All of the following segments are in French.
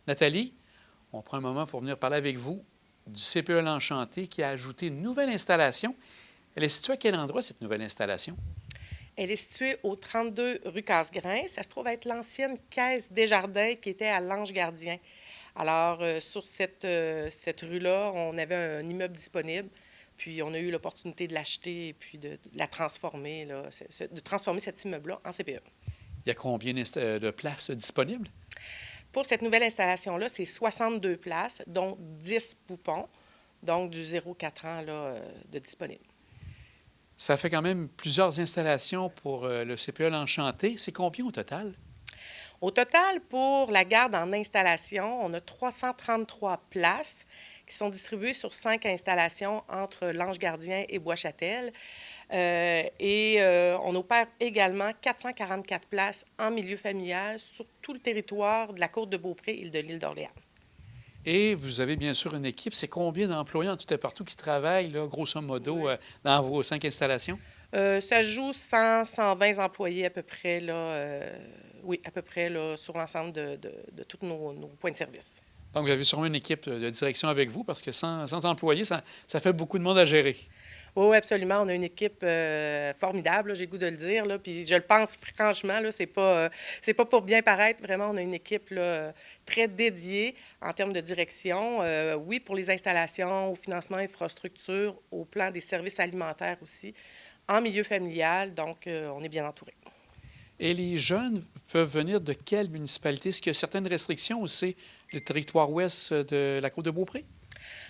Nathalie, on prend un moment pour venir parler avec vous du CPE L'Enchanté qui a ajouté une nouvelle installation. Elle est située à quel endroit, cette nouvelle installation? Elle est située au 32 rue Casgrain. Ça se trouve être l'ancienne caisse Desjardins qui était à l'Ange Gardien. Alors, sur cette rue-là, on avait un immeuble disponible, puis on a eu l'opportunité de l'acheter et puis de la transformer, là, de transformer cet immeuble-là en CPE. Il y a combien de places disponibles? Pour cette nouvelle installation-là, c'est 62 places, dont 10 poupons, donc du 0-4 ans là, de disponible. Ça fait quand même plusieurs installations pour le CPE L'Enchanté. C'est combien au total? Au total, pour la garde en installation, on a 333 places qui sont distribuées sur 5 installations entre l'Ange Gardien et Bois-Châtel. On opère également 444 places en milieu familial sur tout le territoire de la Côte-de-Beaupré et de l'île d'Orléans. Et vous avez bien sûr une équipe. C'est combien d'employés en tout et partout qui travaillent, là, grosso modo, Oui. dans vos 5 installations? Ça joue 100-120 employés à peu près, là, oui, à peu près là, sur l'ensemble de tous nos points de service. Donc, vous avez sûrement une équipe de direction avec vous parce que sans employés, ça fait beaucoup de monde à gérer. Oui, absolument. On a une équipe formidable, là, j'ai le goût de le dire. Là, puis je le pense franchement, là, c'est pas pour bien paraître. Vraiment, on a une équipe là, très dédiée en termes de direction. Oui, pour les installations, au financement infrastructure, au plan des services alimentaires aussi, en milieu familial. Donc, on est bien entouré. Et les jeunes peuvent venir de quelle municipalité? Est-ce qu'il y a certaines restrictions aussi, le territoire ouest de la Côte-de-Beaupré?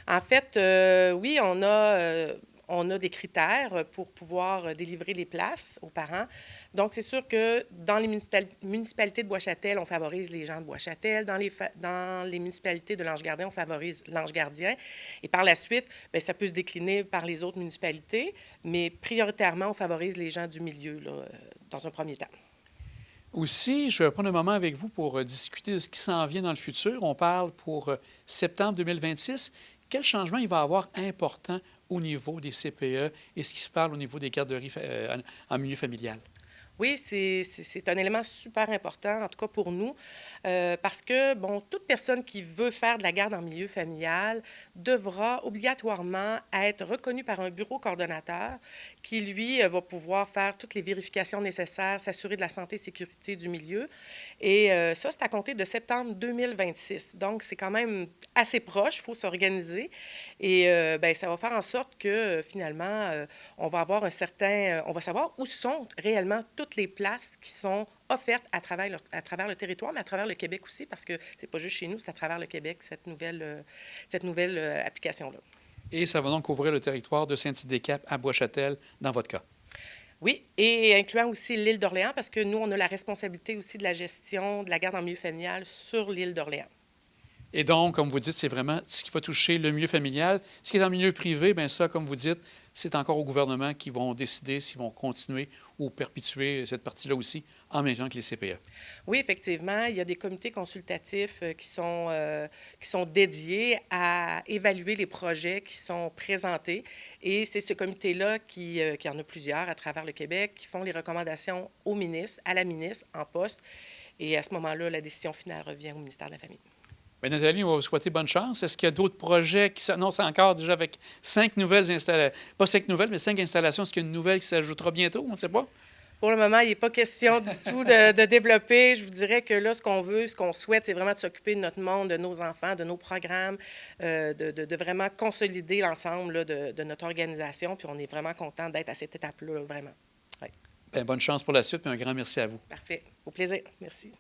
En fait, oui, on a des critères pour pouvoir délivrer les places aux parents. Donc, c'est sûr que dans les municipalités de Bois-Châtel, on favorise les gens de Bois-Châtel. Dans les municipalités de l'Ange Gardien, on favorise l'Ange Gardien. Et par la suite, bien, ça peut se décliner par les autres municipalités, mais prioritairement, on favorise les gens du milieu, là, dans un premier temps. Aussi, je vais prendre un moment avec vous pour discuter de ce qui s'en vient dans le futur. On parle pour septembre 2026. Quel changement il va y avoir important au niveau des CPE et ce qui se parle au niveau des garderies en milieu familial? Oui, c'est un élément super important, en tout cas pour nous, parce que, bon, toute personne qui veut faire de la garde en milieu familial devra obligatoirement être reconnue par un bureau coordonnateur qui, lui, va pouvoir faire toutes les vérifications nécessaires, s'assurer de la santé et sécurité du milieu. Et ça, c'est à compter de septembre 2026. Donc, c'est quand même assez proche, il faut s'organiser. Et bien, ça va faire en sorte que, finalement, on va avoir on va savoir où sont réellement toutes les places qui sont offertes à travers le territoire, mais à travers le Québec aussi, parce que c'est pas juste chez nous, c'est à travers le Québec, cette nouvelle application-là. Et ça va donc couvrir le territoire de Saint-Idécape à Bois-Châtel, dans votre cas. Oui, et incluant aussi l'île d'Orléans, parce que nous, on a la responsabilité aussi de la gestion de la garde en milieu familial sur l'île d'Orléans. Et donc, comme vous dites, c'est vraiment ce qui va toucher le milieu familial. Ce qui est en milieu privé, bien ça, comme vous dites, c'est encore au gouvernement qui vont décider s'ils vont continuer ou perpétuer cette partie-là aussi, en même temps que les CPE. Oui, effectivement, il y a des comités consultatifs qui sont dédiés à évaluer les projets qui sont présentés. Et c'est ce comité-là qui en a plusieurs à travers le Québec, qui font les recommandations au ministre, à la ministre en poste. Et à ce moment-là, la décision finale revient au ministère de la Famille. Bien, Nathalie, on va vous souhaiter bonne chance. Est-ce qu'il y a d'autres projets qui s'annoncent encore déjà avec 5 nouvelles installations? Pas 5 nouvelles, mais 5 installations. Est-ce qu'il y a une nouvelle qui s'ajoutera bientôt? On ne sait pas. Pour le moment, il n'est pas question du tout de développer. Je vous dirais que là, ce qu'on veut, ce qu'on souhaite, c'est vraiment de s'occuper de notre monde, de nos enfants, de nos programmes, de vraiment consolider l'ensemble là, de notre organisation. Puis on est vraiment content d'être à cette étape-là, vraiment. Oui. Bien, bonne chance pour la suite et un grand merci à vous. Parfait. Au plaisir. Merci.